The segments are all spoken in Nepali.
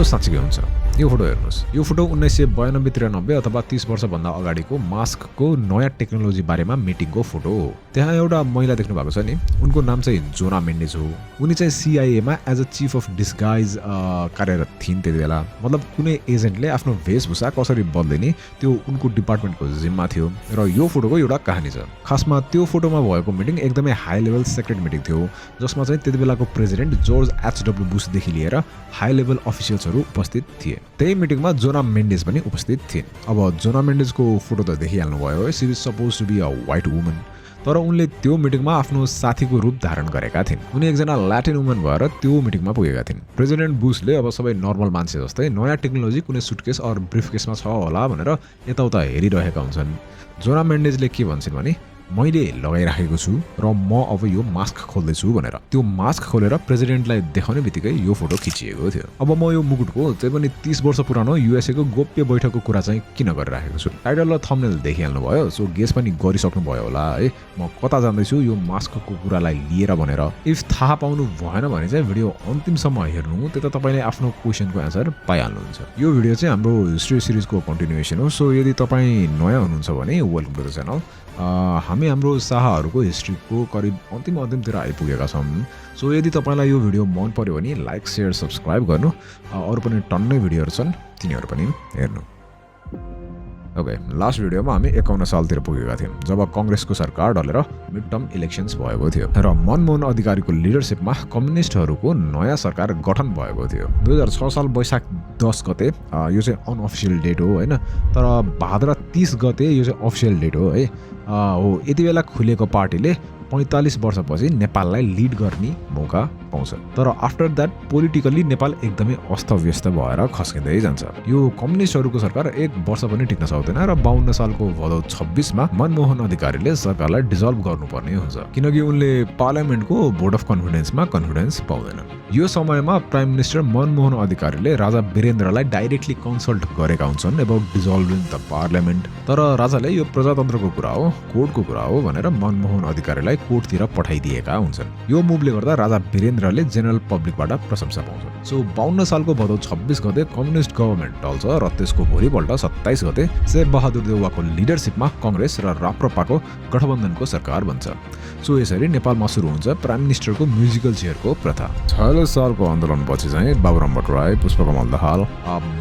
साँच्चै हुन्छ। यो फोटो हेर्नुहोस्, यो फोटो 1992-93 अथवा 30 वर्षभन्दा अगाडिको मास्कको नयाँ टेक्नोलोजी बारेमा मिटिङको फोटो हो। त्यहाँ एउटा महिला देख्नु भएको छ नि, उनको नाम चाहिँ जोना मेन्डेज हो। उनी चाहिँ सिआइएमा as a chief of disguise कार्यरत थिइन् त्यति बेला। मतलब कुनै एजेन्टले आफ्नो वेशभूषा कसरी बदलिने त्यो उनको डिपार्टमेन्टको जिम्मा थियो र यो फोटोको एउटा कहानी छ। खासमा त्यो फोटोमा भएको मिटिङ एकदमै हाई लेभल सेक्रेट मिटिङ थियो, जसमा चाहिँ त्यति बेलाको प्रेसिडेन्ट जर्ज एच.डब्ल्यू. बुशदेखि लिएर हाई लेभल अफिसियल्सहरू उपस्थित थिए। त्यही मिटिङमा जोना मेन्डेज पनि उपस्थित थिइन्। अब जोना मेन्डेजको फोटो त देखिहाल्नु भयो है, she is suppose to be a white woman. तर उनले त्यो मिटिङमा आफ्नो साथीको रूप धारण गरेका थिइन्। उनी एकजना ल्याटिन वुमन भएर त्यो मिटिङमा पुगेका थिइन्। प्रेसिडेन्ट बुशले अब सबै नर्मल मान्छे जस्तै नयाँ टेक्नोलोजी कुनै सुटकेस अर ब्रिफकेसमा छ होला भनेर यताउता हेरिरहेका हुन्छन्। जोना मेन्डेजले के भन्छन् भने मैले लगाइराखेको छु र म अब यो मास्क खोल्दैछु भनेर। त्यो मास्क खोलेर प्रेसिडेन्टलाई देखाउने बित्तिकै यो फोटो खिचिएको थियो। अब म यो मुकुटको त्यही पनि 30 वर्ष पुरानो युएसए को गोप्य बैठकको कुरा चाहिँ किन गरिराखेको छु। टाइटल र थम्बनेल देखिहाल्नु भयो, सो गेस पनि गरिसक्नु भयो होला है म कता जाँदैछु यो मास्कको कुरालाई लिएर भनेर। इफ थाहा पाउनु भएन भने चाहिँ भिडियो अन्तिमसम्म हेर्नु, त्यता तपाईँले आफ्नो क्वेसनको एन्सर पाइहाल्नुहुन्छ। यो भिडियो चाहिँ हाम्रो हिस्ट्री सिरिजको कन्टिन्युएसन हो, सो यदि तपाईँ नयाँ हुनुहुन्छ भने वेलकम टु द च्यानल। हामी हाम्रो शाहहरूको हिस्ट्रीको करिब अन्तिमतिर आइपुगेका छौँ। सो यदि तपाईँलाई यो भिडियो मन पर्यो भने लाइक सेयर सब्सक्राइब गर्नु। अरू पनि टन्नै भिडियोहरू छन्, तिनीहरू पनि हेर्नु। ओके, लास्ट भिडियोमा हामी 51 सालतिर पुगेका थियौँ जब कङ्ग्रेसको सरकार ढलेर मिड टर्म इलेक्सन्स भएको थियो र मनमोहन अधिकारीको लिडरसिपमा कम्युनिस्टहरूको नयाँ सरकार गठन भएको थियो। 2006 साल वैशाख 10 गते यो चाहिँ अनअफिसियल डेट हो होइन, तर भाद्र 30 गते यो चाहिँ अफिसियल डेट हो है। हो यति बेला खुलेको पार्टीले 45 वर्षपछि नेपाललाई लिड गर्ने मौका पाउँछ। तर आफ्टर द्याट पोलिटिकल्ली नेपाल एकदमै अस्तव्यस्त भएर खस्किँदै जान्छ। यो कम्युनिस्टहरूको सरकार 1 वर्ष पनि टिक्न सक्दैन र 52 सालको भदौ 26 मा मनमोहन अधिकारीले सरकारलाई डिजल्भ गर्नुपर्ने हुन्छ, किनकि उनले पार्लियामेन्टको भोट अफ कन्फिडेन्समा कन्फिडेन्स पाउँदैनन्। यो समयमा प्राइम मिनिस्टर मनमोहन अधिकारीले राजा वीरेन्द्रलाई डाइरेक्टली कन्सल्ट गरेका हुन्छन् एबाउट डिजल्भिङ द पार्लियामेन्ट। तर राजाले यो प्रजातन्त्रको कुरा हो, कोर्टको कुरा हो भनेर मनमोहन अधिकारीलाई कोर्टतिर पठाइदिएका हुन्छन्। यो मुभले गर्दा राजा वीरेन्द्रले जेनरल पब्लिकबाट प्रशंसा पाउँछ। सो 52 सालको भदौ 26 गते कम्युनिस्ट गभर्मेन्ट टल्छ र त्यसको भोलिपल्ट 27 गते शेर बहादुर देउवाको लिडरसिपमा कङ्ग्रेस र राप्रपाको गठबन्धनको सरकार बन्छ। सो यसरी नेपालमा सुरु हुन्छ प्राइम मिनिस्टरको म्युजिकल चेयरको प्रथा। 46 सालको आन्दोलनपछि चाहिँ बाबुराम भट्टराई, पुष्पकमल दाहाल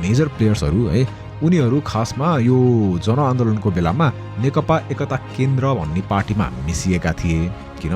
मेजर प्लेयर्सहरू है, उनीहरू खासमा यो जनआन्दोलनको बेलामा नेकपा एकता केन्द्र भन्ने पार्टीमा मिसिएका थिए। किन?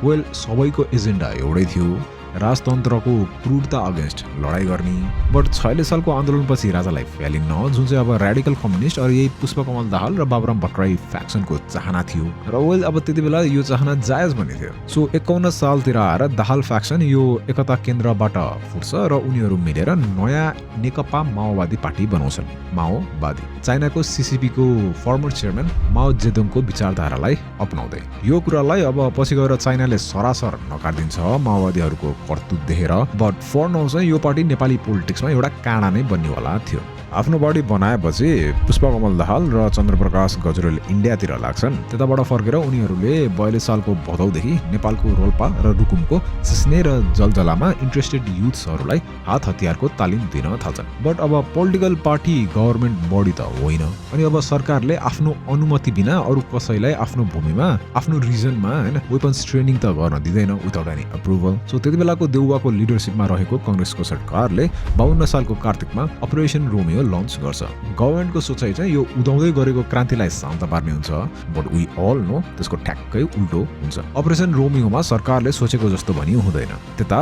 वेल सबैको एजेन्डा एउटै थियो, राजतन्त्रको क्रूरता अगेन्स्ट लडाइँ गर्ने। बट 46 सालको आन्दोलनपछि राजालाई फ्यालिन्न, जुन चाहिँ अब रेडिकल कम्युनिस्ट और यही पुष्पकमल दाहाल र बाबुराम भट्टराई फ्याक्सनको चाहना थियो र वेल अब त्यति बेला यो चाहना जायज पनि थियो। सो 51 सालतिर आएर दाहाल फ्याक्सन यो एकता केन्द्रबाट फुट्छ र उनीहरू मिलेर नयाँ नेकपा माओवादी पार्टी बनाउँछन्। माओवादी चाइनाको सिसिपीको फर्मर चेयरम्यान माओ जेदुङको विचारधारालाई अपनाउँदै। यो कुरालाई अब पछि गएर चाइनाले सरासर नकार्दिन्छ माओवादीहरूको करतुत देखेर। बट फर नाउ चाहिँ यो पार्टी नेपाली पोलिटिक्समा एउटा काँडा नै बन्नेवाला थियो। आफ्नो पार्टी बनाएपछि पुष्पकमल दाहाल र चन्द्रप्रकाश गजुरेल इन्डियातिर लाग्छन्। त्यताबाट फर्केर उनीहरूले 42 सालको भदौदेखि नेपालको रोल्पा र रुकुमको सिस्ने र जलजलामा इन्ट्रेस्टेड युथ्सहरूलाई हात हतियारको तालिम दिन थाल्छन्। बट अब पोलिटिकल पार्टी गभर्मेन्ट बडी त होइन, अनि अब सरकारले आफ्नो अनुमति बिना अरू कसैलाई आफ्नो भूमिमा आफ्नो रिजनमा होइन वेपन्स ट्रेनिङ त गर्न दिँदैन विदाउट एनी अप्रुभल। सो त्यति बेलाको देउवाको लिडरसिपमा रहेको कङ्ग्रेसको सरकारले 52 सालको कार्तिकमा अपरेसन रोमियो लन्च गर्छ। गभर्मेन्टको सोचाइ चाहिँ यो उदाउँदै गरेको क्रान्तिलाई शान्त पार्ने हुन्छ, बट वी अल नो त्यसको ठ्याक्कै उल्टो हुन्छ। अपरेसन रोमियोमा सरकारले सोचेको जस्तो भनी हुँदैन। त्यता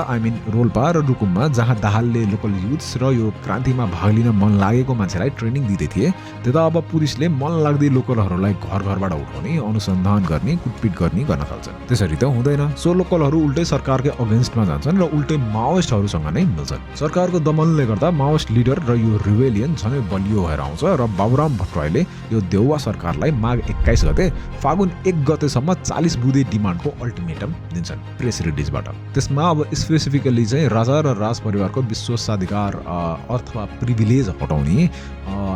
रोल्पा र रुकुममा जहाँ दाहालले लोकल युथ्स र यो क्रान्तिमा भाग लिन मन लागेको मान्छेलाई ट्रेनिङ दिँदै थिए, त्यता अब पुलिसले मन लाग्दै लोकलहरूलाई घर घरबाट उठाउने, अनुसन्धान गर्ने, कुटपिट गर्ने गर्न थाल्छन्। त्यसरी त हुँदैन। सो लोकलहरू उल्टै सरकारकै अगेन्स्टमा जान्छन् र उल्टै माओइस्टहरूसँग नै मिल्छन्। सरकारको दमनले गर्दा माओइस्ट लिडर र यो रिबेलियन झनै बलियो भएर आउँछ र बाबुराम भट्टराईले यो देउवा सरकारलाई माघ 21 गते फागुन 1 गतेसम्म 40 बुँदे डिमान्डको अल्टिमेटम दिन्छन् प्रेस रिलिजबाट। त्यसमा अब स्पेसिफिकली चाहिँ राजा र राजपरिवारको विश्वासाधिकार अथवा प्रिभिलेज हटाउने,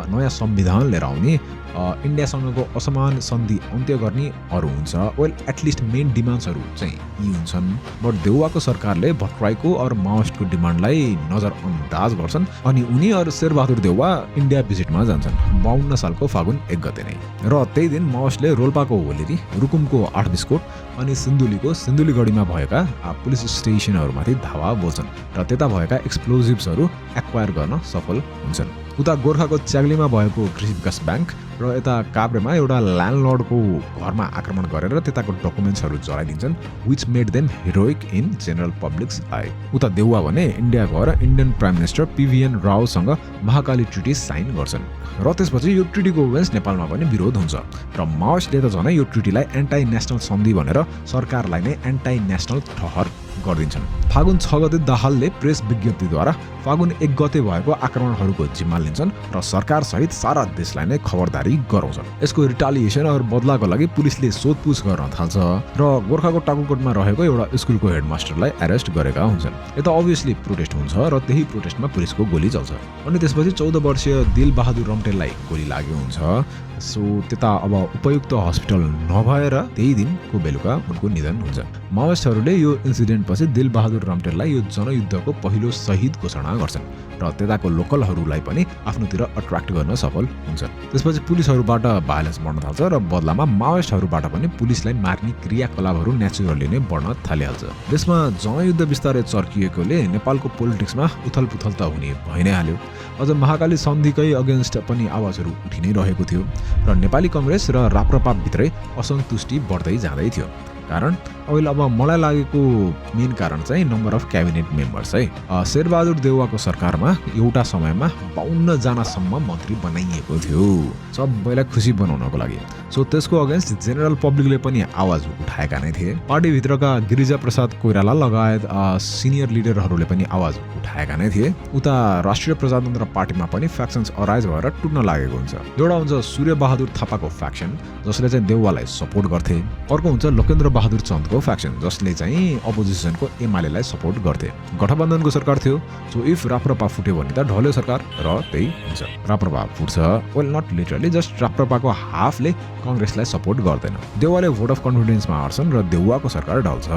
नयाँ संविधान लिएर आउने, इन्डियासँगको असमान सन्धि अन्त्य गर्ने अरू हुन्छ। वेल एटलिस्ट मेन डिमान्ड्सहरू चाहिँ यी हुन्छन्। बट देउवाको सरकारले भट्टराईको और माओइस्टको डिमान्डलाई नजरअन्दाज गर्छन् अनि उनी और शेरबहादुर देउवा इन्डिया भिजिटमा जान्छन् 52 सालको फागुन 1 गते नै। र त्यही दिन माओइस्टले रोल्पाको होलेरी, रुकुमको 8 बिस्कोट अनि सिन्धुलीको सिन्धुलीगढीमा भएका पुलिस स्टेसनहरूमाथि धावा बोल्छन् र त्यता भएका एक्सप्लोजिभ्सहरू एक्वायर गर्न सफल हुन्छन्। उता गोर्खाको च्याग्लीमा भएको कृषि विकास ब्याङ्क र यता काभ्रेमा एउटा ल्यान्डलर्डको घरमा आक्रमण गरेर त्यताको डकुमेन्ट्सहरू जलाइदिन्छन्, which made them heroic in general publics eye. उता देउवा भने इन्डिया गएर इन्डियन प्राइम मिनिस्टर PVN रावसँग महाकाली ट्रिटी साइन गर्छन् र त्यसपछि यो ट्रिटीको वेन्स नेपालमा पनि विरोध हुन्छ र माओइस्टले त झनै यो ट्रिटीलाई एन्टाई नेसनल सन्धि भनेर सरकारलाई नै एन्टाई नेसनल ठहर गरिदिन्छन्। फागुन 6 गते दाहालले प्रेस विज्ञप्तिद्वारा फागुन 1 गते भएको आक्रमणहरूको जिम्मा लिन्छन् र सरकार सहित सारा देशलाई नै खबरदारी गराउँछन्। यसको रिटालिएसन और बदलाको लागि पुलिसले सोधपुछ गर्न थाल्छ र गोर्खाको टाकुकोटमा रहेको एउटा स्कुलको हेडमास्टरलाई एरेस्ट गरेका हुन्छन्। यता अभियसली प्रोटेस्ट हुन्छ र त्यही प्रोटेस्टमा पुलिसको गोली चल्छ अनि त्यसपछि 14 वर्षीय दिलबहादुर रम्टेललाई गोली लाग्यो हुन्छ। सो त्यता अब उपयुक्त हस्पिटल नभएर त्यही दिनको बेलुका उनको निधन हुन्छ। माओइस्टहरूले यो इन्सिडेन्टपछि दिलबहादुर रम्टेललाई यो जनयुद्धको पहिलो शहीद घोषणा गर्छन् र त्यताको लोकलहरूलाई पनि आफ्नोतिर अट्र्याक्ट गर्न सफल हुन्छन्। त्यसपछि पुलिसहरूबाट भाइलेन्स बढ्न थाल्छ र बदलामा माओइस्टहरूबाट पनि पुलिसलाई मार्ने क्रियाकलापहरू नेचुरली नै बढ्न थालिहाल्छ। देशमा जनयुद्ध बिस्तारै चर्किएकोले नेपालको पोलिटिक्समा उथलपुथल त हुने भइ नै हाल्यो। अझ महाकाली सन्धिकै अगेन्स्ट पनि आवाजहरू उठि नै रहेको थियो र नेपाली कङ्ग्रेस र राप्रपा भित्रै असन्तुष्टि बढ्दै जाँदै थियो। कारण अहिले अब मलाई लागेको मेन कारण चाहिँ नम्बर अफ क्याबिनेट मेम्बर्स है। शेरबहादुर देउवाको सरकारमा एउटा समयमा 52 जनासम्म मन्त्री बनाइएको थियो सबैलाई खुसी बनाउनको लागि। सो त्यसको अगेन्स्ट जेनरल पब्लिकले पनि आवाज उठाएका नै थिए। पार्टीभित्रका गिरिजा प्रसाद कोइराला लगायत सिनियर लिडरहरूले पनि आवाज उठाएका नै थिए। उता राष्ट्रिय प्रजातन्त्र पार्टीमा पनि फ्याक्सन्स अराइज भएर टुट्न लागेको हुन्छ। एउटा हुन्छ सूर्यबहादुर थापाको फ्याक्सन जसले चाहिँ देउवालाई सपोर्ट गर्थे, अर्को हुन्छ लोकेन्द्र बहादुर चन्दको फ्याक्सन जसले चाहिँ अपोजिसनको एमालेलाई सपोर्ट गर्थे। गठबन्धनको सरकार थियो। सो इफ राप्रपा फुट्यो भने त ढल्यो सरकार र त्यही हुन्छ। राप्रपा फुट्छ, वेल नट लिटरली, जस्ट राप्रपाको हाफले कांग्रेसलाई सपोर्ट गर्दैन। देउवाले भोट अफ कन्फिडेन्समा हार्छन् र देउवाको सरकार ढल्छ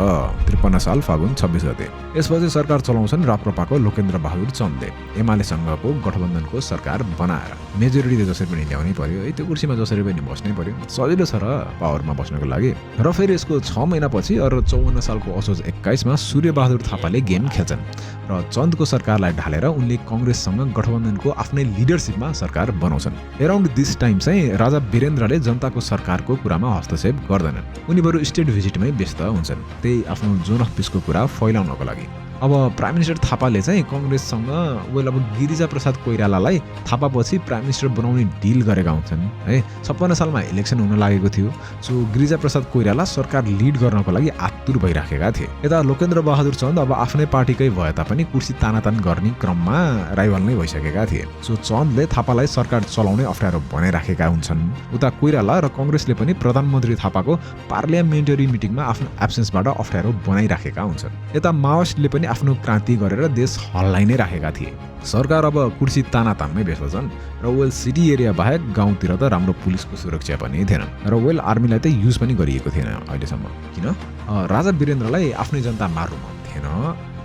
53 साल फागुन 26 गते। यसपछि सरकार चलाउँछन् राप्रपाको लोकेन्द्र बहादुर चन्दले एमालेसँगको गठबन्धनको सरकार बनाएर। मेजोरिटी त जसरी पनि ल्याउनै पर्यो है, त्यो कुर्सीमा जसरी पनि बस्नै पर्यो, सजिलो छ र पावरमा बस्नको लागि। र फेरि यसको 6 महिनापछि र 54 सालको असोज 21 मा सूर्यबहादुर थापाले गेम खेल्छन् र चन्दको सरकारलाई ढालेर उनले कांग्रेससँग गठबन्धनको आफ्नै लिडरशिपमा सरकार बनाउँछन्। एराउन्ड दिस टाइम चाहिँ राजा वीरेन्द्रले जनताको सरकारको कुरामा हस्तक्षेप गर्दैनन्। उनी बरु स्टेट भिजिटमै व्यस्त हुन्छन्, त्यही आफ्नो जोन अफ पिसको कुरा फैलाउनको लागि। अब प्राइम मिनिस्टर थापाले चाहिँ कांग्रेससँग वेल अब गिरिजा प्रसाद कोइरालालाई थापापछि प्राइम मिनिस्टर बनाउने डिल गरेका हुन्छन् है। 56 सालमा इलेक्सन हुन लागेको थियो। सो गिरिजा प्रसाद कोइराला सरकार लिड गर्नको लागि आतुर भइराखेका थिए। यता लोकेन्द्र बहादुर चन्द अब आफ्नै पार्टीकै भए तापनि कुर्सी तानातान गर्ने क्रममा राइभल नै भइसकेका थिए। सो चन्दले थापालाई सरकार चलाउने अप्ठ्यारो बनाइराखेका हुन्छन्। उता कोइराला र कांग्रेसले पनि प्रधानमन्त्री थापाको पार्लियामेन्टरी मिटिङमा आफ्नो एब्सेन्सबाट अप्ठ्यारो बनाइराखेका हुन्छन्। यता माओइस्टले पनि आफ्नो क्रान्ति गरेर देश हल्लाइ नै राखेका थिए। सरकार अब कुर्सी तानातानमै व्यस्त छन् र वेल सिटी एरिया बाहेक गाउँतिर त राम्रो पुलिसको सुरक्षा पनि थिएन र वेल आर्मीलाई त युज पनि गरिएको थिएन अहिलेसम्म। किन राजा वीरेन्द्रलाई आफ्नै जनता मार्नु मन थिएन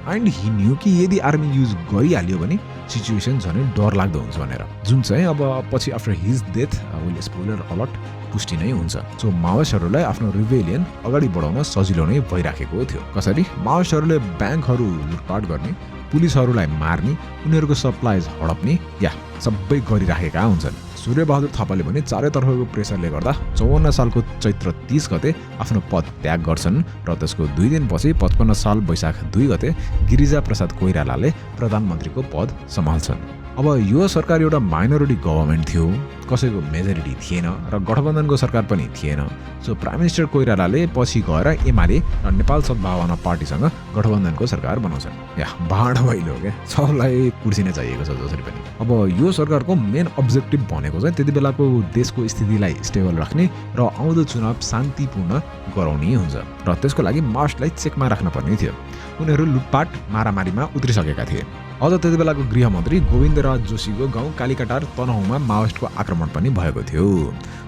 एन्ड हि न्यू कि यदि आर्मी युज गरिहाल्यो भने सिचुएसन झनै डरलाग्दो हुन्छ भनेर, जुन चाहिँ अब पछि आफ्टर हिज डेथ वेल स्पोइलर अलर्ट पुष्टि नै हुन्छ। सो माओइस्टहरूलाई आफ्नो रिभेलियन अगाडि बढाउन सजिलो नै भइराखेको थियो। कसरी माओइस्टहरूले ब्याङ्कहरू लुटपाट गर्ने, पुलिसहरूलाई मार्ने, उनीहरूको सप्लाइज हडप्ने या सबै गरिराखेका हुन्छन्। सूर्यबहादुर थापाले भने चारैतर्फको प्रेसरले गर्दा 54 सालको चैत्र 30 गते आफ्नो पद त्याग गर्छन् र त्यसको 2 दिनपछि 55 साल वैशाख 2 गते गिरिजा प्रसाद कोइरालाले प्रधानमन्त्रीको पद सम्हाल्छन्। अब यो सरकार एउटा माइनोरिटी गभर्नमेन्ट थियो, कसैको मेजोरिटी थिएन र गठबन्धनको सरकार पनि थिएन। सो प्राइम मिनिस्टर कोइरालाले पछि गएर एमाले र नेपाल सद्भावना पार्टीसँग गठबन्धनको सरकार बनाउँछन्। या भाँड भइलो क्या, सबलाई कुर्सी नै चाहिएको छ जसरी पनि। अब यो सरकारको मेन अब्जेक्टिभ भनेको चाहिँ त्यति बेलाको देशको स्थितिलाई स्टेबल राख्ने र आउँदो चुनाव शान्तिपूर्ण गराउने हुन्छ र त्यसको लागि मार्चलाई चेकमा राख्न पर्ने थियो। उनीहरू लुटपाट मारामारीमा उत्रिसकेका थिए। अझ त्यति बेलाको गृहमन्त्री गोविन्दराज जोशीको गाउँ कालीकटार तनहुँमा माओइस्टको आक्रमण पनि भएको थियो।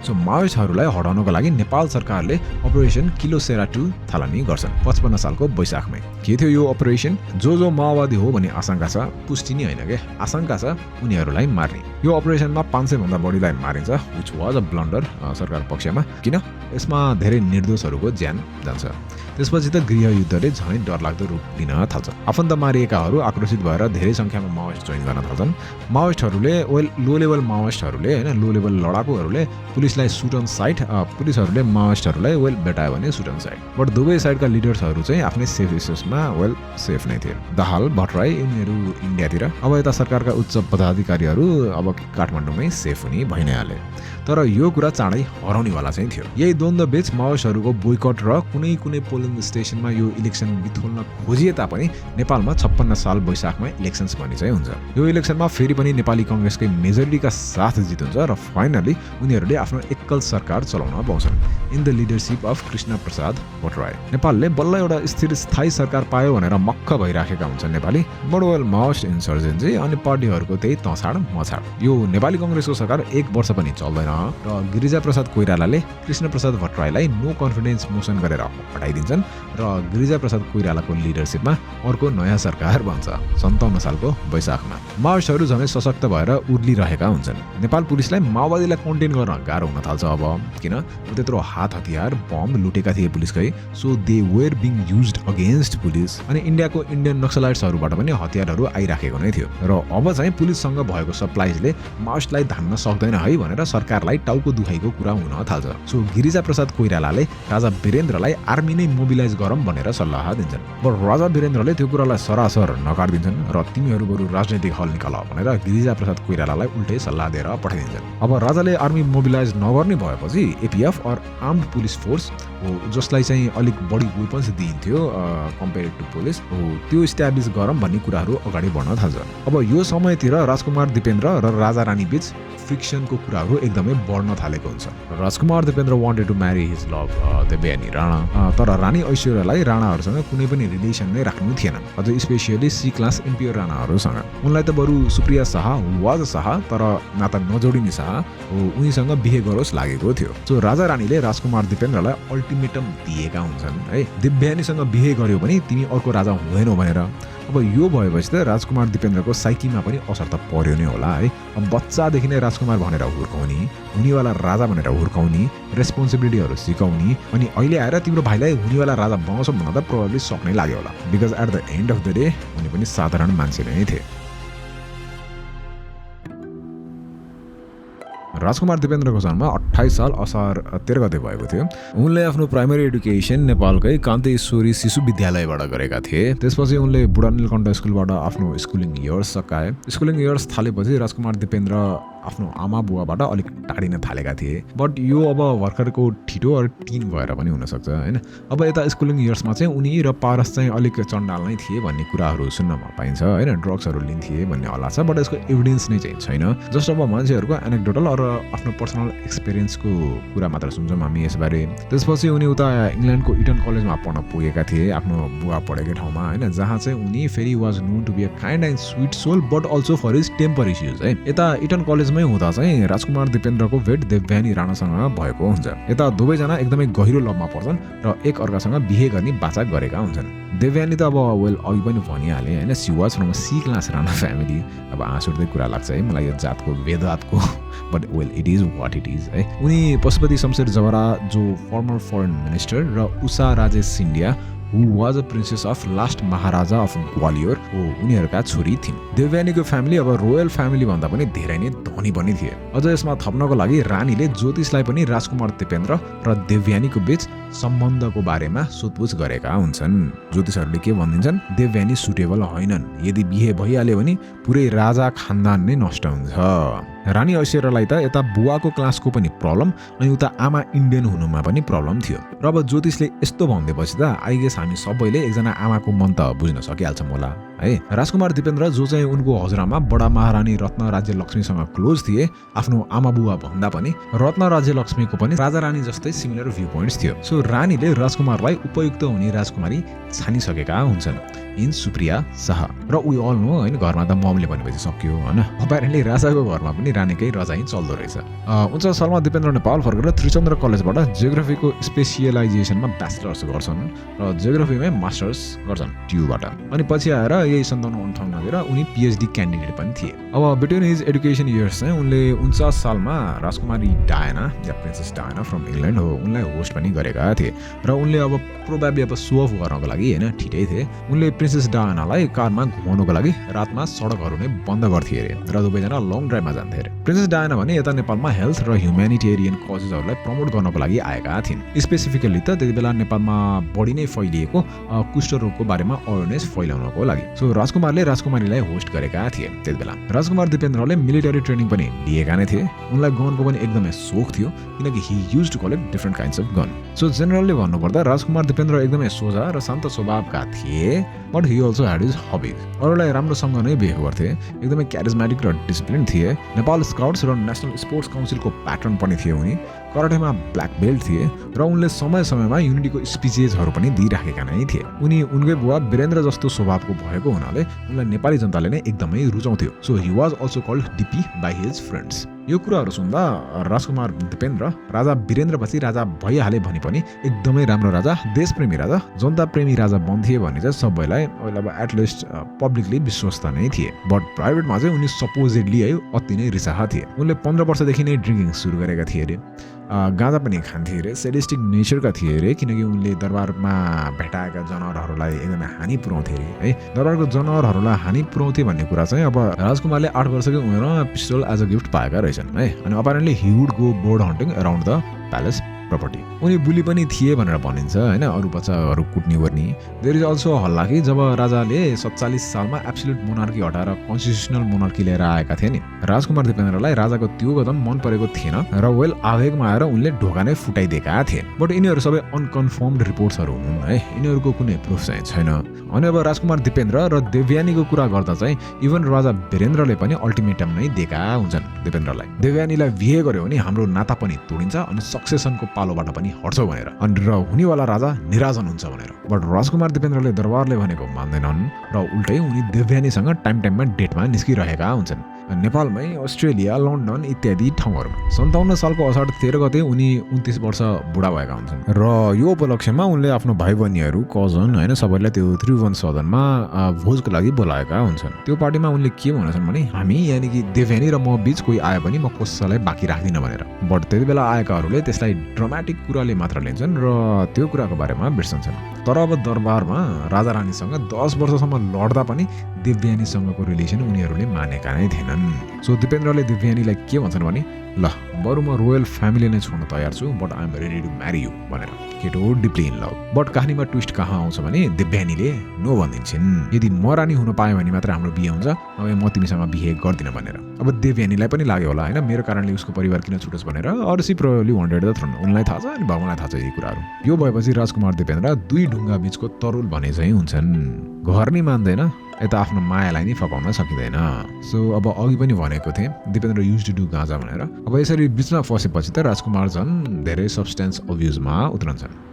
सो माओइस्टहरूलाई हटाउनको लागि नेपाल सरकारले अपरेसन किलोसेरा 2 थालनी गर्छन् 55 सालको वैशाखमै। के थियो यो अपरेसन? जो माओवादी हो भन्ने आशंका छ, पुष्टि नै होइन के, आशंका छ, उनीहरूलाई मार्ने। यो अपरेसनमा 500 भन्दा बढीलाई मारिन्छ, विच वाज अ ब्लन्डर सरकार पक्षमा। किन? यसमा धेरै निर्दोषहरूको ज्यान जान्छ। त्यसपछि त गृहयुद्धले झनै डरलाग्दो रूप लिन थाल्छ। आफन्त मारिएकाहरू आक्रोशित भएर धेरै संख्यामा माओइस्ट जोइन गर्न थाल्छन्। माओइस्टहरूले लो लेभल माओइस्टहरूले हैन, लो लेभल लडाकुहरूले पुलिसलाई सुट अन साइट, पुलिसहरूले माओइस्टहरूलाई भेटायो भने सुट अन साइट। बट दुवै साइडका लिडर्सहरू चाहिँ आफ्नै सेफ स्पेसमा सेफ नै थिए। दाहाल भट्टराई उनीहरू इन्डियातिर, अब यता सरकारका उच्च पदाधिकारीहरू अब काठमाडौँमै सेफ हुने भइ नै हाले। तर यो कुरा चाँडै हराउनेवाला चाहिँ थियो। यही द्वन्द्व बीच माओइस्टहरूको बोयकट र कुनै पोलिङ स्टेसनमा यो इलेक्सन बिथोल्न खोजिए तापनि नेपालमा 56 साल वैशाखमा इलेक्सन्स भन्ने चाहिँ हुन्छ। यो इलेक्सनमा फेरि पनि नेपाली कांग्रेसकै मेजोरिटीका साथ जित हुन्छ र फाइनली उनीहरूले आफ्नो एकल सरकार चलाउन पाउँछन् in the leadership of Krishna Prasad Bhattarai. नेपालले बल्ल एउटा स्थिर स्थायी सरकार पायो भनेर मक्ख भइराखेका हुन्छन् नेपाली। बडोवेल माओइस्ट इन्सर्जेन्सी अनि पार्टीहरूको त्यही तछाड मछाड। यो नेपाली कांग्रेसको सरकार 1 वर्ष पनि चल्दैन र गिरिजा प्रसाद कोइरालाले कृष्ण प्रसाद भट्टराईलाई नो कन्फिडेन्स मोसन गरेर हटाइदिन्छन् र गिरिजा प्रसाद कोइरालाको लिडरशिपमा अर्को नयाँ सरकार बन्छ 57 सालको वैशाखमा। माओइस्टहरू झनै सशक्त भएर उर्लिरहेका हुन्छन्। नेपाल पुलिसलाई माओवादीलाई कन्टेन गर्न गाह्रो हुन थाल्छ अब। किन? त्यत्रो हात हतियार बम लुटेका थिए पुलिसकै, so they were being used against police. अनि इन्डियन नक्सलाइट्सहरूबाट पनि हतियारहरू आइराखेको नै थियो र अब चाहिँ पुलिससँग भएको सप्लाइजले माओइस्टलाई धान्न सक्दैन है भनेर सरकारलाई टाउको दुखाइको कुरा हुन थाल्छ। सो गिरिजा प्रसाद कोइरालाले राजा वीरेन्द्रलाई आर्मी नै मोबिलाइज गरौँ भनेर सल्लाह दिन्छन्। बट राजा वीरेन्द्रले त्यो कुरालाई सरासर नकार दिन्छन् र तिमीहरू बरु राजनैतिक हल निकाल भनेर गिरिजा प्रसाद कोइरालालाई उल्टै सल्लाह दिएर पठाइदिन्छन्। अब राजाले आर्मी मोबिलाइज नगर्ने भएपछि APF or armed police force हो, जसलाई चाहिँ अलिक बढी वेपन्स दिइन्थ्यो कम्पेयर्ड टु पुलिस हो, त्यो इस्ट्याब्लिस गरौँ भन्ने कुराहरू अगाडि बढ्न थाल्छ। अब यो समयतिर राजकुमार दिपेन्द्र र राजा रानी बीच फ्रिक्सनको कुराहरू एकदमै बढ्न थालेको हुन्छ। राजकुमार Dipendra wanted to marry his love Devyani Rana, तर रानी ऐश्वर्यालाई राणाहरूसँग कुनै पनि रिलेसन नै राख्नु थिएन, अझ स्पेसियली सी क्लास इम्पियर राणाहरूसँग। उनलाई त बरु सुप्रिया शाह वाज शाह तर नाता नजोडिने शाह हो, उनीसँग बिहे गरोस् लागेको थियो। सो राजा रानीले राजकुमार दिपेन्द्रलाई अल्टिमेटम दिएका हुन्छन् है, देवयानीसँग बिहे गर्यो भने तिमी अर्को राजा हुँदैनौ भनेर। अब यो भएपछि त राजकुमार दिपेन्द्रको साइकीमा पनि असर त पर्यो नै होला है। अब बच्चादेखि नै राजकुमार भनेर हुर्काउने, हुनेवाला राजा भनेर हुर्काउने, रेस्पोन्सिबिलिटीहरू सिकाउने, अनि अहिले आएर तिम्रो भाइलाई हुनेवाला राजा बनाउँछ भन्न त प्रोबेबली सक्नै लाग्यो होला। Because at the end of the day उनी पनि साधारण मान्छे नै थिए। राजकुमार दिपेन्द्रको जन्म 28 साल असार 13 गते भएको थियो। उनले आफ्नो प्राइमरी एडुकेसन नेपालकै कान्तेश्वरी शिशु विद्यालयबाट गरेका थिए। त्यसपछि उनले बुढा नीलकण्ठ स्कुलबाट आफ्नो स्कुलिङ इयर्स सकाए। स्कुलिङ इयर्स थालेपछि राजकुमार दिपेन्द्र आफ्नो आमा बुवाबाट अलिक टाढिन थालेका थिए। बट यो अब भर्खरको ठिटो अरू टिन भएर पनि हुनसक्छ होइन। अब यता स्कुलिङ इयर्समा चाहिँ उनी र पारस चाहिँ अलिक चण्डाल नै थिए भन्ने कुराहरू सुन्नमा पाइन्छ होइन, ड्रग्सहरू लिन्थे भन्ने हल्ला छ, बट यसको एभिडेन्स नै चाहिँ छैन। जस्ट अब मान्छेहरूको एनेक्डोटल र आफ्नो पर्सनल एक्सपिरियन्सको कुरा मात्र सुन्छौँ हामी यसबारे। त्यसपछि उनी उता इङ्ल्यान्डको इटन कलेजमा पढ्न पुगेका थिए आफ्नो बुवा पढेकै ठाउँमा होइन, जहाँ चाहिँ उनी फेरि was known to be a kind and sweet soul but also for his temper issues है। यता इटन कलेजमै हुँदा चाहिँ राजकुमार दिपेन्द्रको भेट देवयानी राणासँग भएको हुन्छ। यता दुवैजना एकदमै गहिरो लभमा पर्छन् र एक अर्कासँग बिहे गर्ने बाचा गरेका हुन्छन्। देवयानी त अब अघि पनि भनिहालेँ होइन, she was from C class Rana family. अब आँस उठ्दै कुरा लाग्छ है मलाई यो जातको भेदभातको, but it is what it is है। उनी पशुपति शमशेर जवरा जो फर्मर फरेन मिनिस्टर र Usha Rajesh Scindia who was a princess of last Maharaja of Gwalior हो, उनीहरूका छोरी थिइन्। देवयानीको फ्यामिली अब रोयल फ्यामिली भन्दा पनि धेरै नै धनी पनि थिए। अझ यसमा थप्नको लागि रानीले ज्योतिषलाई पनि राजकुमार दिपेन्द्र र देवयानीको बीच सम्बन्धको बारेमा सोधपुछ गरेका हुन्छन्। ज्योतिषहरूले के भनिदिन्छन्, देवयानी सुटेबल होइनन्, यदि बिहे भइहाल्यो भने पुरै राजा खानदान नै नष्ट हुन्छ। रानी ऐश्वर्यालाई त यता बुवाको क्लासको पनि प्रब्लम अनि उता आमा इन्डियन हुनुमा पनि प्रब्लम थियो। र अब ज्योतिषले यस्तो भनिदिएपछि त आई गेस हामी सबैले एकजना आमाको मन त बुझ्न सकिहाल्छौँ होला है। राजकुमार दिपेन्द्र जो चाहिँ उनको हजुरआमा बडा महारानी रत्न राज्य लक्ष्मीसँग क्लोज थिए, आफ्नो आमा बुवा भन्दा पनि रत्न राज्य लक्ष्मीको पनि राजा रानी जस्तै सिमिलर भ्यू पोइन्ट्स थियो। सो रानीले राजकुमारलाई उपयुक्त हुने राजकुमारी छानिसकेका हुन्छन्। इन सुप्रिया शाह र वी अल नो हैन घरमा त ममले भनेपछि सक्यो हैन अपेरेन्टली राजाको घरमा पनि रानीकै रजाइ चल्दो रहेछ 49 सालमा दिपेन्द्र नेपाल फर्केर त्रिचन्द्र कलेजबाट जियोग्राफीको स्पेसियलाइजेसनमा ब्याचलर्स गर्छन् र जियोग्राफीमै मास्टर्स गर्छन् ट्युबाट अनि पछि आएर यही 57 तिर उनी पीएचडी क्यान्डिडेट पनि थिए अब बिट्विन हिज एजुकेसन इयर्स चाहिँ उनले 49 सालमा राजकुमारी Diana yeah princess Diana from England हो उनलाई होस्ट पनि गरेका थिए र उनले अब प्रोबेबली अब सो अफ गर्नको लागि हैन ठिटै थिए उनले प्रिन्सेस डायनालाई कारमा घुमाउनको लागि रातमा सडकहरू नै बन्द गर्थे अरे र दुवैजना लङ ड्राइभमा जान्थे अरे प्रिन्सेस डायना भने यता नेपालमा हेल्थ र ह्युम्यानिटेरियन कजेसहरूलाई प्रमोट गर्नको लागि आएका थिइन् स्पेसिफिकली त त्यतिबेला नेपालमा बढी नै फैलिएको कुष्ठरोगको बारेमा अवेरनेस फैलाउनको लागि सो राजकुमारले राजकुमारीलाई होस्ट गरेका थिए त्यतिबेला राजकुमार दिपेन्द्रले मिलिटरी ट्रेनिङ पनि लिएका नै थिए उनलाई गनको पनि एकदमै सोख थियो किनकि he used to collect different kinds of gun so generally भन्नुपर्दा राजकुमार दिपेन्द्र एकदमै सोझा र शान्त स्वभावका थिए but he also had his hobbies अरूलाई राम्रोसँग नै बिहेभ गर्थे एकदमै क्यारिजमेटिक र डिसिप्लिन थिए नेपाल स्काउट्स र नेसनल स्पोर्ट्स काउन्सिलको प्याटर्न पनि थिए उनी कराटेमा ब्ल्याक बेल्ट थिए र उनले समय समयमा युनिटीको स्पिचेसहरू पनि दिइराखेका नै थिए उनी उनकै बुवा वीरेन्द्र जस्तो स्वभावको भएको हुनाले उनलाई नेपाली जनताले नै एकदमै रुचाउँथ्यो so he was also called DP by his friends यो कुराहरू सुन्दा राजकुमार दिपेन्द्र राजा वीरेन्द्रपछि राजा भइहाले भने पनि एकदमै राम्रो राजा देशप्रेमी राजा जनता प्रेमी राजा बन्थे भन्ने चाहिँ सबैलाई अहिले अब एटलिस्ट पब्लिकली विश्वस्त नै थिए बट प्राइभेटमा चाहिँ उनी सपोजेडली है अति नै रिसाहा थिए उनले 15 वर्षदेखि नै ड्रिङ्किङ सुरु गरेका थिए अरे गाँजा पनि खान्थे अरे सेडिस्टिक नेचरका थिए अरे किनकि उनले दरबारमा भेटाएका जनावरहरूलाई एकदमै हानि पुर्याउँथे अरे है दरबारको जनावरहरूलाई हानि पुर्याउँथे भन्ने कुरा चाहिँ अब राजकुमारले 8 वर्षकै उमेरमा पिस्टल एज अ गिफ्ट पाएका रहेछन् है अनि apparently he would go bird hunting around the palace property उनी बुली पनि थिए भनेर भनिन्छ हैन अरू बच्चाहरू कुट्ने गर्ने देयर इज अल्सो हल्ला कि जब राजाले 47 सालमा एब्सोल्युट मोनार्की हटाएर कन्स्टिट्युसनल मोनार्की लिएर आएका थिए नि राजकुमार दिपेन्द्रलाई राजाको त्यो कदम मन परेको थिएन र वेल आवेगमा आएर उनले ढोका नै फुटाइदिएका थिए बट यिनीहरू सबै अनकन्फर्मड रिपोर्ट्सहरू हुन् है यिनीहरूको कुनै प्रुफ चाहिँ छैन अनि अब राजकुमार दिपेन्द्र र देवयानीको कुरा गर्दा चाहिँ इभन राजा वीरेन्द्रले पनि अल्टिमेटम नै दिएका हुन्छन् दिपेन्द्रलाई देवयानीलाई बिहे गर्यो भने हाम्रो नाता पनि तोडिन्छ अनि सक्सेसनको पालोबाट पनि हट्छौ भनेर अनि र हुनेवाला राजा निराजन हुन्छ भनेर बट राजकुमार दिपेन्द्रले दरबारले भनेको मान्दैनन् र उल्टै उनी देवयानीसँग टाइममा डेटमा निस्किरहेका हुन्छन् नेपालमै अस्ट्रेलिया लन्डन इत्यादि ठाउँहरूमा 57 सालको असाढ 13 गते उनी 29 वर्ष बुढा भएका हुन्छन् र यो उपलक्ष्यमा उनले आफ्नो भाइ बहिनीहरू कजन हैन सबैलाई त्यो त्रिभुवन सदनमा भोजको लागि बोलाएका हुन्छन् त्यो पार्टीमा उनले के भन्छन् भने हामी यानि कि देवयानी र म बीच कोही आयो भने म कसैलाई बाँकी राख्दिन भनेर बट त्यतिबेला आएकाहरूले त्यसलाई ड्रामेटिक कुराले मात्र लिन्छन् र त्यो कुराको बारेमा बिर्सन्छन् तर अब दरबारमा राजा रानीसँग 10 वर्षसम्म लड्दा पनि देवयानीसँगको रिलेसन उनीहरूले मानेका नै थिएनन् सो दिपेन्द्रले देवयानीलाई के भन्छन् भने ल बरु म रोयल फ्यामिली नै छोड्न तयार छु but I am ready to marry you भनेर केटो डिप्ली इन लभ बट कहानीमा ट्विस्ट कहाँ आउँछ भने देवयानीले नो भनिदिन्छन् यदि म रानी हुन पाएँ भने मात्र हाम्रो बिहे हुन्छ अब म तिमीसँग बिहे गर्दिन भनेर अब देवयानीलाई पनि लाग्यो होला हैन मेरो कारणले उसको परिवार किन छुटोस् भनेर अरसी प्रोबब्ली वान्टेड द थ्रोन उनलाई थाहा छ अनि भगवानलाई थाहा छ यी कुराहरू यो भएपछि राजकुमार दिपेन्द्र दुई ढुङ्गा बीचको तरुल भने चाहिँ हुन्छन् घर नै मान्दैन यता आफ्नो मायालाई नै फकाउन सकिँदैन सो अब अघि पनि भनेको थिएँ दिपेन्द्र युज टु डु गाँजा भनेर अब यसरी बिचमा फसेपछि त राजकुमार झन् धेरै सब्सटेन्स अब्युजमा उत्रन्छन्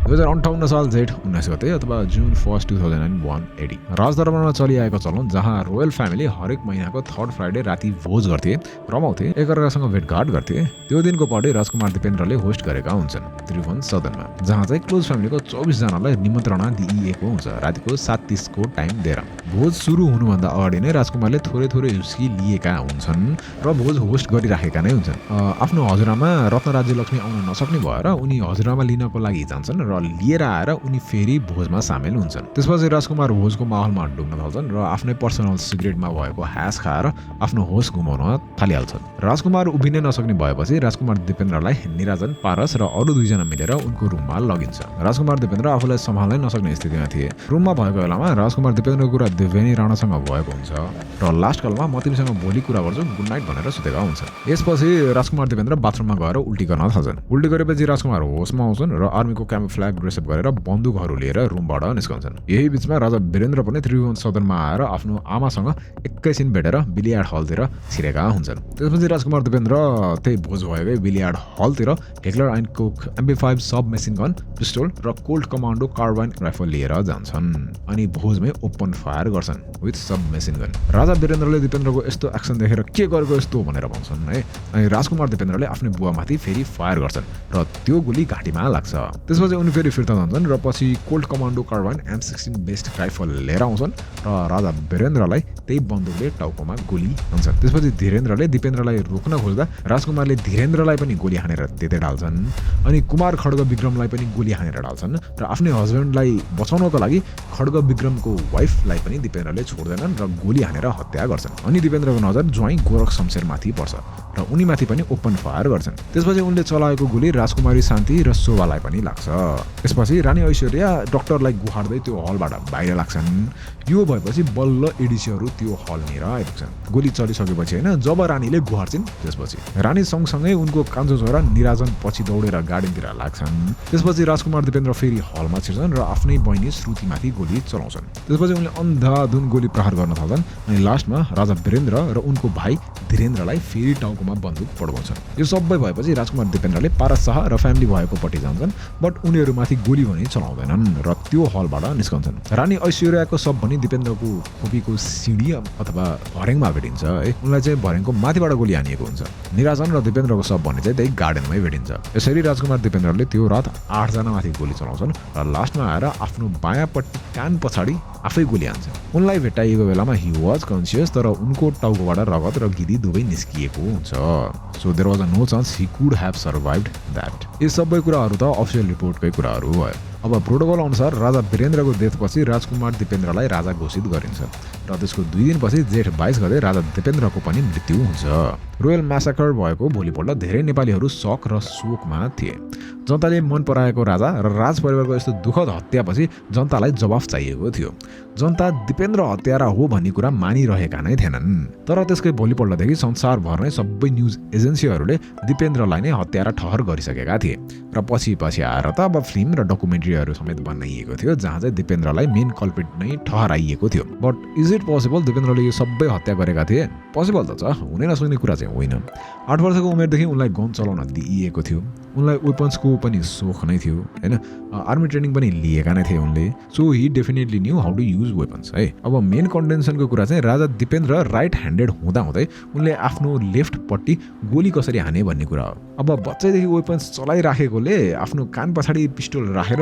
2058 साल जेठ 19 गते अथवा जुन 1 2001 राजदरबारमा चलिआएको चलन जहाँ रोयल फ्यामिली हरेक महिनाको थर्ड फ्राइडे राति भोज गर्थे रमाउँथे एकअर्कासँग भेटघाट गर्थे त्यो दिनको पार्टी राजकुमार दिपेन्द्रले होस्ट गरेका हुन्छन् त्रिभुवन सदनमा जहाँ चाहिँ क्लोज फ्यामिलीको 24 जनालाई निमन्त्रणा दिइएको हुन्छ रातिको 7:30 को टाइम दिएर भोज सुरु हुनुभन्दा अगाडि नै राजकुमारले थोरै थोरै हुस्की लिएका हुन्छन् र भोज होस्ट गरिराखेका नै हुन्छन् आफ्नो हजुरआमा रत्न राज्य लक्ष्मी आउन नसक्ने भएर उनी हजुरआमा लिनको लागि जान्छन् र लिएर आएर उनी फेरि भोजमा सामेल हुन्छन् त्यसपछि राजकुमार भोजको माहौलमा डुब्न थाल्छन् र आफ्नै पर्सनल सिगरेटमा भएको ह्यास खाएर आफ्नो होस गुमाउन थालिहाल्छन् राजकुमार उभिनै नसक्ने भएपछि राजकुमार दिपेन्द्रलाई निराजन पारस र अरू दुईजना मिलेर उनको रुममा लगिन्छ राजकुमार दिपेन्द्र आफूलाई सम्हाल्नै नसक्ने स्थितिमा थिए रुममा भएको बेलामा राजकुमार दिपेन्द्रको कुरा देवयानी राणासँग भएको हुन्छ र लास्ट कलमा म तिमीसँग भोलि कुरा गर्छु गुड नाइट भनेर सुतेका हुन्छन् यसपछि राजकुमार दिपेन्द्र बाथरुममा गएर उल्टी गर्न थाल्छन् उल्टी गरेपछि राजकुमार होसमा आउँछन् र आर्मीको क्यामोफ्ल्याग एग्रेसिभ गरेर बन्दुकहरू लिएर रुमबाट निस्कन्छन्। यही बीचमा राजा वीरेन्द्र पनि त्रिभुवन सदनमा आएर आफ्नो आमासँग एकैछिन भेटेर बिलियार्ड हलतिर छिरेका हुन्छन्। त्यसपछि राजकुमार दिपेन्द्र त्यही भोज भएकै बिलियार्ड हलतिर Heckler and Koch MP5 sub machine gun pistol र कोल्ट कमान्डो कार्बाइन राइफल लिएर जान्छन् अनि भोजमै ओपन फायर गर्छन् विथ सब मेसिन गन। राजा वीरेन्द्रले दिपेन्द्रको यस्तो एक्सन देखेर के गरेको यस्तो भनेर भन्छन् है। अनि राजकुमार दिपेन्द्रले आफ्नो बुवामाथि फेरि फायर गर्छन् र त्यो गोली घाँटीमा लाग्छ। त्यसपछि उनी फेरि फिर्ता जान्छन् र पछि Colt commando carbine M16 based rifle लिएर आउँछन् र राजा वीरेन्द्रलाई त्यही बन्दुकले टाउकोमा गोली हान्छन्। त्यसपछि धीरेन्द्रले दिपेन्द्रलाई रोक्न खोज्दा राजकुमारले धीरेन्द्रलाई पनि गोली हानेर त्यतै डाल्छन् अनि कुमार खड्ग विक्रमलाई पनि गोली हानेर डाल्छन् र आफ्नै हस्बेन्डलाई बचाउनको लागि खड्ग विक्रमको वाइफलाई पनि दिपेन्द्रले छोड्दैनन् र गोली हानेर हत्या गर्छन्। अनि दिपेन्द्रको नजर ज्वाइँ गोरख शमशेरमाथि पर्छ र उनीमाथि पनि ओपन फायर गर्छन्। त्यसपछि उनले चलाएको गोली राजकुमारी शान्ति र शोभालाई पनि लाग्छ। त्यसपछि रानी ऐश्वर्या डाक्टरलाई गुहार्दै त्यो हलबाट बाहिर लाग्छन्। यो भएपछि बल्ल एडिसीहरू त्यो हलनिर आइपुग्छन्। गोली चलिसकेपछि होइन जब रानीले गुहार्छिन् त्यसपछि रानी सँगसँगै उनको कान्छो छोरा निराजन पछि दौडेर गार्डनतिर लाग्छन्। त्यसपछि राजकुमार दिपेन्द्र फेरि हलमा छिर्छन् र आफ्नै बहिनी श्रुतिमाथि गोली चलाउँछन्। त्यसपछि उनले अन्धाधुन गोली प्रहार गर्न थाल्छन् अनि लास्टमा राजा वीरेन्द्र र उनको भाइ धीरेन्द्रलाई फेरि टाउकोमा बन्दुक पड्काउँछन्। यो सबै भएपछि राजकुमार दिपेन्द्रले पारस शाह र फ्यामिली भएकोपट्टि जान्छन् बट उनीहरूमाथि गोली भने चलाउँदैनन् र त्यो हलबाट निस्कन्छन्। रानी ऐश्वर्याको सब पनि दिपेन्द्रको खोपीको सिँढी अथवा भर्याङमा भेटिन्छ है। उनलाई चाहिँ भर्याङको माथिबाट गोली हानिएको हुन्छ। निराजन र दिपेन्द्रको सब भने चाहिँ त्यही गार्डनमै भेटिन्छ। यसरी राजकुमार दिपेन्द्रले त्यो रात 8 जनामाथि गोली चलाउँछन् र लास्टमा आएर आफ्नो बायाँपट्टि कान पछाडि आफै गोली हान्छन्। उनलाई भेटाइएको बेलामा हि वाज कन्सियस तर उनको टाउकोबाट रगत र गिदी दुवै निस्किएको हुन्छ। So there was no chance he could have survived that. यी सबै कुराहरू त अफिसियल रिपोर्टकै कुराहरू भयो। अब प्रोटोकल अनुसार राजा वीरेन्द्रको डेथपछि राजकुमार दिपेन्द्रलाई राजा घोषित गरिन्छ र त्यसको 2 दिनपछि जेठ 22 गते राजा दिपेन्द्रको पनि मृत्यु हुन्छ। रोयल म्यासाकर भएको भोलिपल्ट धेरै नेपालीहरू शक र शोकमा थिए। जनताले मन पराएको राजा र राज परिवारको यस्तो दुःखद हत्यापछि जनतालाई जवाफ चाहिएको थियो। जनता दिपेन्द्र हत्यारा हो भन्ने कुरा मानिरहेका नै थिएनन्। तर त्यसकै भोलिपल्टदेखि संसारभर नै सबै न्युज एजेन्सीहरूले दिपेन्द्रलाई नै हत्यारा ठहर गरिसकेका थिए र पछि आएर त अब फिल्म र डकुमेन्ट्रीहरू समेत बनाइएको थियो जहाँ चाहिँ दिपेन्द्रलाई मेन कल्प्रिट नै ठहराइएको थियो। बट इज इट पोसिबल दिपेन्द्रले यो सबै हत्या गरेका थिए? पोसिबल त छ, हुनै नसक्ने कुरा चाहिँ होइन। 8 वर्षको उमेरदेखि उनलाई गन चलाउन दिइएको थियो। उनलाई वेपन्सको पनि सोख नै थियो हैन। आर्मी ट्रेनिङ पनि लिएका नै थिए उनले। So he definitely knew how to use weapons है। अब मेन कन्टेन्सनको कुरा चाहिँ राजा दिपेन्द्र राइट ह्यान्डेड हुँदाहुँदै उनले आफ्नो लेफ्टपट्टि गोली कसरी हाने भन्ने कुरा हो। अब बच्चैदेखि वेपन्स चलाइराखेकोले आफ्नो कान पछाडि पिस्टल राखेर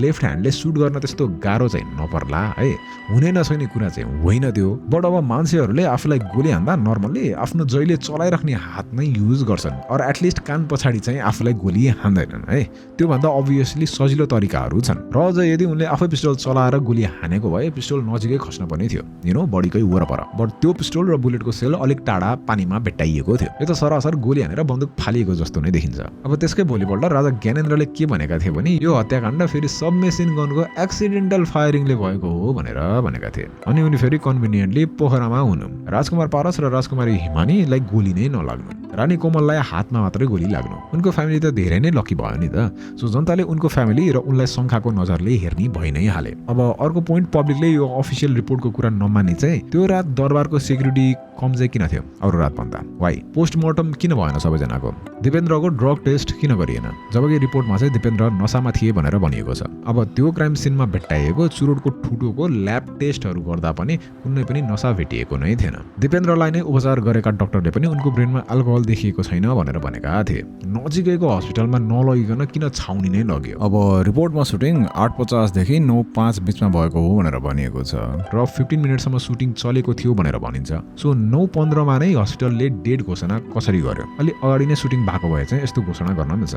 लेफ्ट ह्यान्डले सुट गर्न त्यस्तो गाह्रो चाहिँ नपर्ला है। हुनै नसक्ने कुरा चाहिँ होइन त्यो। बट अब मान्छेहरूले आफूलाई गोली हान्दा नर्मल्ली आफ्नो जहिले चलाइराख्ने हात नै युज गर्छन् अर एटलिस्ट कान पछाडि चाहिँ आफूलाई गोली हान्दैनन् है। त्योभन्दा अभियसली सजिलो तरिकाहरू छन्। र अझ यदि उनले आफै पिस्टल चलाएर गोली हानेको भए पिस्टल नजिकै खस्न पनि थियो बडीकै वरपर। बट त्यो पिस्टल र बुलेटको सेल अलिक टाढा पानीमा भेट्टाइएको थियो। यो त सरासर गोली हानेर बन्दुक फालिएको जस्तो नै देखिन्छ। अब त्यसकै भोलिपल्ट राजा ज्ञानेन्द्रले के भनेका थिए भने यो हत्याकाण्ड फेरि सबमेसिन गनको एक्सिडेन्टल फायरिङले भएको हो भनेर भनेका थिए। अनि उनी फेरि कन्भिनियन्टली पोखरामा हुनु। राजकुमार पारस र राजकुमारी हिमानीलाई गोली नै नलाग्नु। रानी कोमललाई हातमा मात्रै गोली लाग्नु। उनको फ्यामिली त धेरै नै लकी भयो नि त। सो जनताले उनको फ्यामिली र उनलाई शङ्खाको नजरले हेर्ने भइ नै हाले। अब अर्को पोइन्ट, पब्लिकले यो अफिसियल रिपोर्टको कुरा नमान्ने चाहिँ त्यो रात दरबारको सेक्युरिटी कम चाहिँ किन थियो अरू रात भन्दा? वाइ पोस्टमर्टम किन भएन सबैजनाको? दिपेन्द्रको ड्रग टेस्ट किन गरिएन जबकि रिपोर्टमा चाहिँ दिपेन्द्र नसामा थिए भनेर भनिएको छ? अब त्यो क्राइम सिनमा भेट्टाइएको चुरोटको ठुटोको ल्याब टेस्टहरू गर्दा पनि कुनै पनि नसा भेटिएको नै थिएन। दिपेन्द्रलाई नै उपचार गरेका डाक्टरले पनि उनको ब्रेनमा अल्कोहल देखिएको छैन भनेर भनेका थिए। नजिकैको हस्पिटलमा नलगिकन किन छाउनी नै लग्यो? अब रिपोर्टमा सुटिङ 8:50 देखि 9:05 बिचमा भएको हो भनेर भनिएको छ र 15 मिनटसम्म सुटिङ चलेको थियो भनेर भनिन्छ। सो 9:15 मा नै हस्पिटलले डेड घोषणा कसरी गर्यो? अलि अगाडि नै सुटिङ भएको भए चाहिँ यस्तो घोषणा गर्न मिल्छ।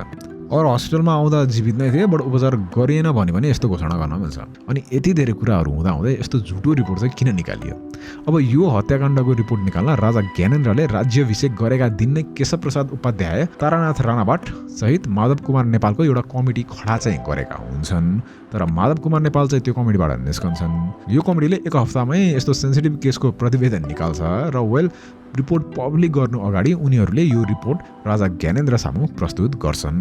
और हस्पिटलमा आउँदा जीवित नै थिए बट उपचार गरिएन भने पनि यस्तो घोषणा गर्न मिल्छ। अनि यति धेरै कुराहरू हुँदाहुँदै यस्तो झुटो रिपोर्ट चाहिँ किन निकालियो? अब यो हत्याकाण्डको रिपोर्ट निकाल्न राजा ज्ञानेन्द्रले राज्याभिषेक गरेका दिन नै केशव प्रसाद उपाध्याय, तारानाथ राणाबाट सहित माधव कुमार नेपालको एउटा कमिटी खडा चाहिँ गरेका हुन्छन्। तर माधव कुमार नेपाल चाहिँ त्यो कमिटीबाट निस्कन्छन्। यो कमिटीले 1 हप्तामै यस्तो सेन्सिटिभ केसको प्रतिवेदन निकाल्छ र रिपोर्ट पब्लिक गर्नु अगाडि उनीहरूले यो रिपोर्ट राजा ज्ञानेन्द्र सामु प्रस्तुत गर्छन्।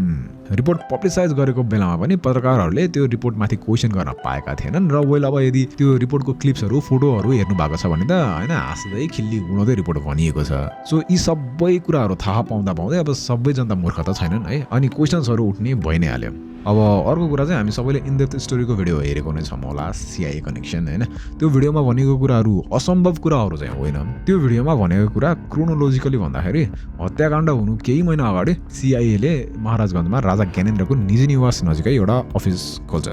रिपोर्ट पब्लिसाइज गरेको बेलामा पनि पत्रकारहरूले त्यो रिपोर्टमाथि क्वेसन गर्न पाएका थिएनन् र वेल अब यदि त्यो रिपोर्टको क्लिप्सहरू फोटोहरू हेर्नु भएको छ भने त हैन हाँस्दै खिल्ली उडाउँदै रिपोर्ट भनिएको छ। सो यी सबै कुराहरू थाहा पाउँदै अब सबै जनता मूर्ख त छैनन् है, अनि क्वेसन्सहरू उठ्ने भइ नै हाल्यो। अब अर्को कुरा चाहिँ हामी सबैले इन डेप्थ स्टोरीको भिडियो हेरेको नै छौँ होला, CIA कनेक्सन हैन। त्यो भिडियोमा भनेको कुराहरू असम्भव कुराहरू चाहिँ होइन। त्यो भिडियोमा भनेको कुरा क्रोनोलोजिकली भन्दाखेरि हत्याकाण्ड हुनु केही महिना अगाडि CIA ले महाराजगञ्जमा राजा ज्ञानेन्द्रको निजी निवास नजिकै एउटा अफिस खोल्छ।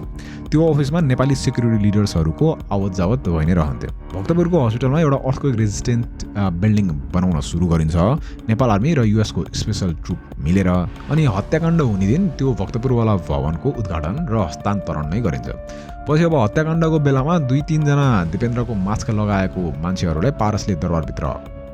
त्यो अफिसमा नेपाली सेक्युरिटी लिडर्सहरूको आवत जावत भइ नै रहन्थ्यो। भक्तपुरको हस्पिटलमा एउटा अर्थक्वेक रेजिस्टेन्ट बिल्डिङ बनाउन सुरु गरिन्छ नेपाल आर्मी र US को स्पेशल ट्रुप मिलेर, अनि हत्याकाण्ड हुने दिन त्यो भक्तपुरवाला भवनको उद्घाटन र हस्तान्तरण नै गरिन्छ। पछि अब हत्याकाण्डको बेलामा 2-3 जना दिपेन्द्रको मास्क लगाएको मान्छेहरूलाई पारसले दरबारभित्र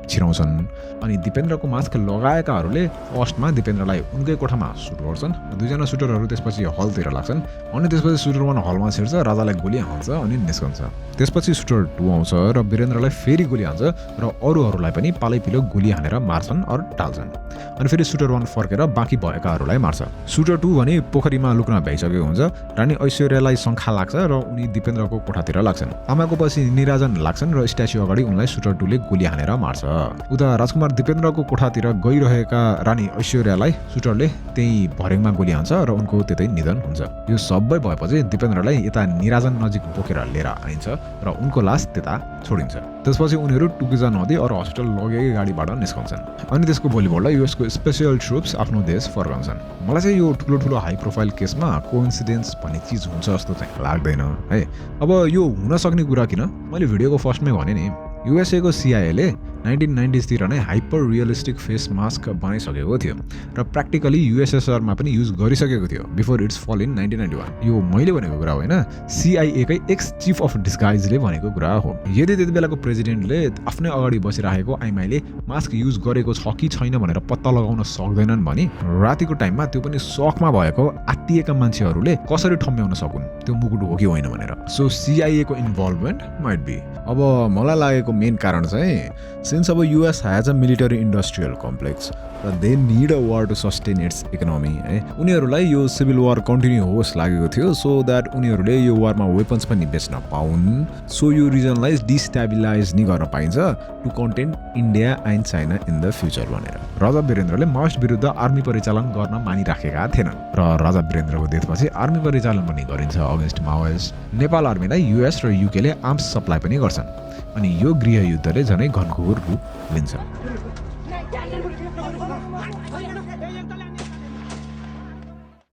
छिराउँछन्, अनि दिपेन्द्रको मास्क लगाएकाहरूले फर्स्टमा दिपेन्द्रलाई उनकै कोठामा सुट गर्छन्। 2 जना सुटरहरू त्यसपछि हलतिर लाग्छन्, अनि त्यसपछि सुटर 1 हलमा छिर्छ, राजालाई गोली हान्छ अनि निस्कन्छ। त्यसपछि सुटर 2 आउँछ र वीरेन्द्रलाई फेरि गोली हान्छ र अरूहरूलाई पनि पालैपिलो गोली हानेर मार्छन् अरू टाल्छन्। अनि फेरि सुटर 1 फर्केर बाँकी भएकाहरूलाई मार्छ। सुटर 2 भने पोखरीमा लुक्न भइसकेको हुन्छ। रानी ऐश्वर्यालाई शङ्खा लाग्छ र उनी दिपेन्द्रको कोठातिर लाग्छन्। आमाको पछि निराजन लाग्छन् र स्ट्याच्यु अगाडि उनलाई सुटर 2 ले गोली हानेर मार्छ। उता राजकुमार दिपेन्द्रको कोठातिर गइरहेका रानी ऐश्वर्यालाई सुटरले त्यही भरेङमा गोली हान्छ र उनको त्यतै निधन हुन्छ। यो सबै भएपछि दिपेन्द्रलाई यता निराजन नजिक बोकेर लिएर आइन्छ र उनको लास त्यता छोडिन्छ। त्यसपछि उनीहरू टुकुजा नदी अरू हस्पिटल लगेकै गाडीबाट निस्कन्छन्, अनि त्यसको भोलिपल्ट US को स्पेशल ट्रुप्स आफ्नो देश फर्कन्छन्। मलाई चाहिँ यो ठुलो हाई प्रोफाइल केसमा कोइन्सिडेन्स भन्ने चिज हुन्छ जस्तो चाहिँ लाग्दैन है। अब यो हुन सक्ने कुरा किन, मैले भिडियोको फर्स्टमै भने नि, USA को CIA ले 1990s तिर नै हाइपर रियलिस्टिक फेस मास्क बनाइसकेको थियो र प्र्याक्टिकली USSR मा पनि युज गरिसकेको थियो बिफोर इट्स फल इन 1991। यो मैले भनेको कुरा होइन, CIA कै एक्स चिफ अफ डिस्गाइजले भनेको कुरा हो। यदि त्यति बेलाको प्रेसिडेन्टले आफ्नै अगाडि बसिरहेको आइमाईले मास्क युज गरेको छ कि छैन भनेर पत्ता लगाउन सक्दैनन् भने रातिको टाइममा त्यो पनि सकमा भएको आत्तिएका मान्छेहरूले कसरी ठम्ब्याउन सकुन् त्यो मुकुट हो कि होइन भनेर। सो CIA को इन्भल्भमेन्ट माइट बी। अब मलाई लागेको मेन कारण चाहिँ सिन्स अब US has a military industrial complex र they need a war to sustain its economy है, उनीहरूलाई यो सिभिल वार कन्टिन्यू होस् लागेको थियो सो द्याट उनीहरूले यो वारमा वेपन्स पनि बेच्न पाउन्। सो यो रिजनलाई डिस्टेबिलाइज नि गर्न पाइन्छ to contain India and China in the future भनेर। राजा वीरेन्द्रले माओइस्ट विरुद्ध आर्मी परिचालन गर्न मानिराखेका थिएनन् र राजा वीरेन्द्रको डेथपछि आर्मी परिचालन पनि गरिन्छ अगेन्स्ट माओइस्ट। नेपाल आर्मीलाई US र UK ले आर्म्स सप्लाई पनि गर्छन्, अनि यो गृह युद्धले झनै घनघोर रूप लिन्छ।